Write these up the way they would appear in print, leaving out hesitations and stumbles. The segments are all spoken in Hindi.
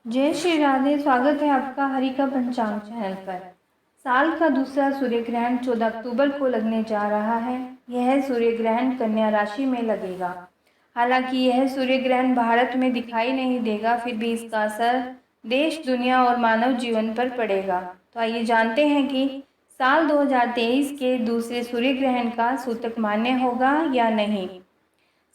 जय श्री राधे। स्वागत है आपका हरि का पंचांग चैनल पर। साल का दूसरा सूर्य ग्रहण 14 अक्टूबर को लगने जा रहा है। यह सूर्य ग्रहण कन्या राशि में लगेगा। हालांकि यह सूर्य ग्रहण भारत में दिखाई नहीं देगा, फिर भी इसका असर देश, दुनिया और मानव जीवन पर पड़ेगा। तो आइए जानते हैं कि साल 2023 के दूसरे सूर्य ग्रहण का सूतक मान्य होगा या नहीं।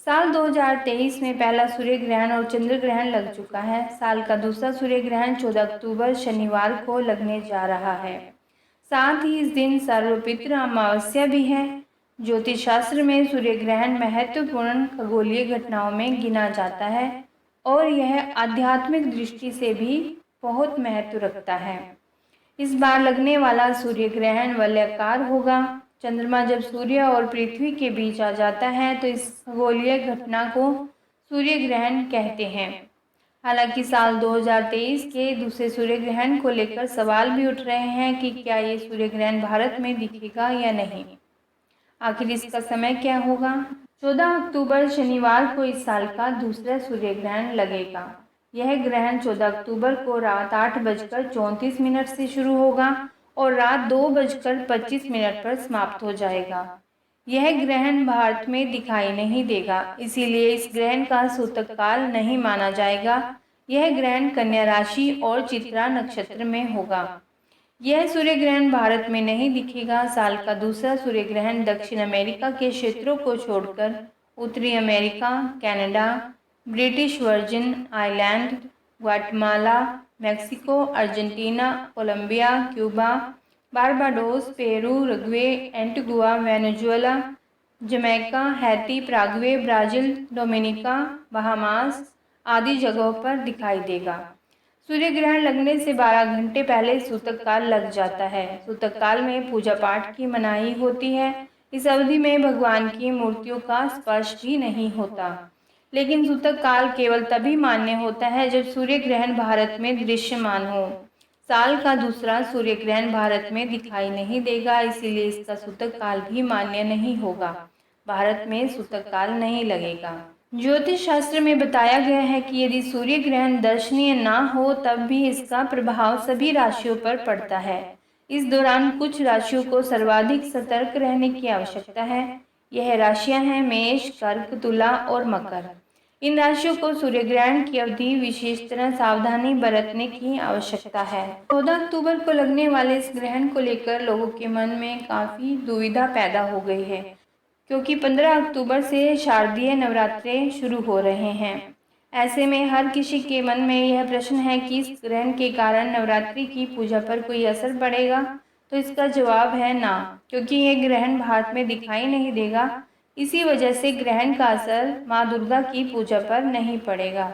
साल 2023 में पहला सूर्य ग्रहण और चंद्र ग्रहण लग चुका है। साल का दूसरा सूर्य ग्रहण 14 अक्टूबर शनिवार को लगने जा रहा है। साथ ही इस दिन सर्वपितृ अमावस्या भी है। ज्योतिष शास्त्र में सूर्य ग्रहण महत्वपूर्ण खगोलीय घटनाओं में गिना जाता है और यह आध्यात्मिक दृष्टि से भी बहुत महत्व रखता है। इस बार लगने वाला सूर्य ग्रहण वलयाकार होगा। चंद्रमा जब सूर्य और पृथ्वी के बीच आ जाता है तो इस खगोलीय घटना को सूर्य ग्रहण कहते हैं। हालांकि साल 2023 के दूसरे सूर्य ग्रहण को लेकर सवाल भी उठ रहे हैं कि क्या ये सूर्य ग्रहण भारत में दिखेगा या नहीं। आखिर इसका समय क्या होगा। 14 अक्टूबर शनिवार को इस साल का दूसरा सूर्य ग्रहण लगेगा। यह ग्रहण 14 अक्टूबर को रात 8:34 से शुरू होगा और रात 2:25 पर समाप्त हो जाएगा। यह ग्रहण भारत में दिखाई नहीं देगा, इसीलिए इस ग्रहण का सूतक काल नहीं माना जाएगा। यह ग्रहण कन्या राशि और चित्रा नक्षत्र में होगा। यह सूर्य ग्रहण भारत में नहीं दिखेगा। साल का दूसरा सूर्य ग्रहण दक्षिण अमेरिका के क्षेत्रों को छोड़कर उत्तरी America, Canada, British Virgin Island, Guatemala, Mexico, Argentina, Colombia, Cuba, Barbados, Peru, Uruguay, Antigua, Venezuela, Jamaica, Haiti, Paraguay, Brazil, Dominica, Bahamas आदि जगहों पर दिखाई देगा। सूर्य ग्रहण लगने से 12 घंटे पहले सूतक काल लग जाता है। सूतक काल में पूजा पाठ की मनाही होती है। इस अवधि में भगवान की मूर्तियों का स्पर्श भी नहीं होता। लेकिन सूतक काल केवल तभी मान्य होता है जब सूर्य ग्रहण भारत में दृश्यमान हो। साल का दूसरा सूर्य ग्रहण भारत में दिखाई नहीं देगा, इसीलिए इसका सूतक काल भी मान्य नहीं होगा। भारत में सूतक काल नहीं लगेगा। ज्योतिष शास्त्र में बताया गया है कि यदि सूर्य ग्रहण दर्शनीय ना हो तब भी इसका प्रभाव सभी राशियों पर पड़ता है। इस दौरान कुछ राशियों को सर्वाधिक सतर्क रहने की आवश्यकता है। यह राशियां हैं मेष, कर्क, तुला और मकर। इन राशियों को सूर्य ग्रहण की अवधि विशेष तरह सावधानी बरतने की आवश्यकता है। 14 अक्टूबर को लगने वाले इस ग्रहण को लेकर लोगों के मन में काफी दुविधा पैदा हो गई है, क्योंकि 15 अक्टूबर से शारदीय नवरात्रे शुरू हो रहे हैं। ऐसे में हर किसी के मन में यह प्रश्न है कि इस ग्रहण के कारण नवरात्रि की पूजा पर कोई असर पड़ेगा। तो इसका जवाब है ना, क्योंकि यह ग्रहण भारत में दिखाई नहीं देगा। इसी वजह से ग्रहण का असर माँ दुर्गा की पूजा पर नहीं पड़ेगा।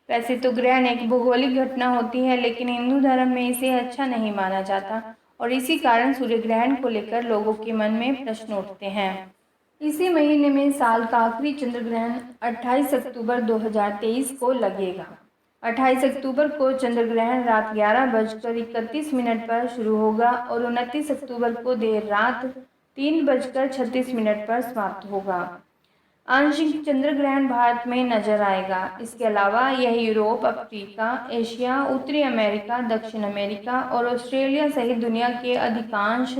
वैसे तो ग्रहण एक भौगोलिक घटना होती है, लेकिन हिंदू धर्म में इसे अच्छा नहीं माना जाता और इसी कारण सूर्य ग्रहण को लेकर लोगों के मन में प्रश्न उठते हैं। इसी महीने में साल का आखिरी चंद्र ग्रहण 28 अक्टूबर 2023 को लगेगा। 28 अक्टूबर को चंद्र ग्रहण रात 11:31 पर शुरू होगा और 29 अक्टूबर को देर रात 3:36 पर समाप्त होगा। आंशिक चंद्र ग्रहण भारत में नजर आएगा। इसके अलावा यह यूरोप, अफ्रीका, एशिया, उत्तरी अमेरिका, दक्षिण अमेरिका और ऑस्ट्रेलिया सहित दुनिया के अधिकांश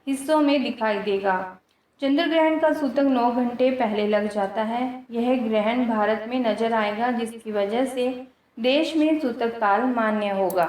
हिस्सों में दिखाई देगा। चंद्र ग्रहण का सूतक 9 घंटे पहले लग जाता है। यह ग्रहण भारत में नजर आएगा, जिसकी वजह से देश में सूतक काल मान्य होगा।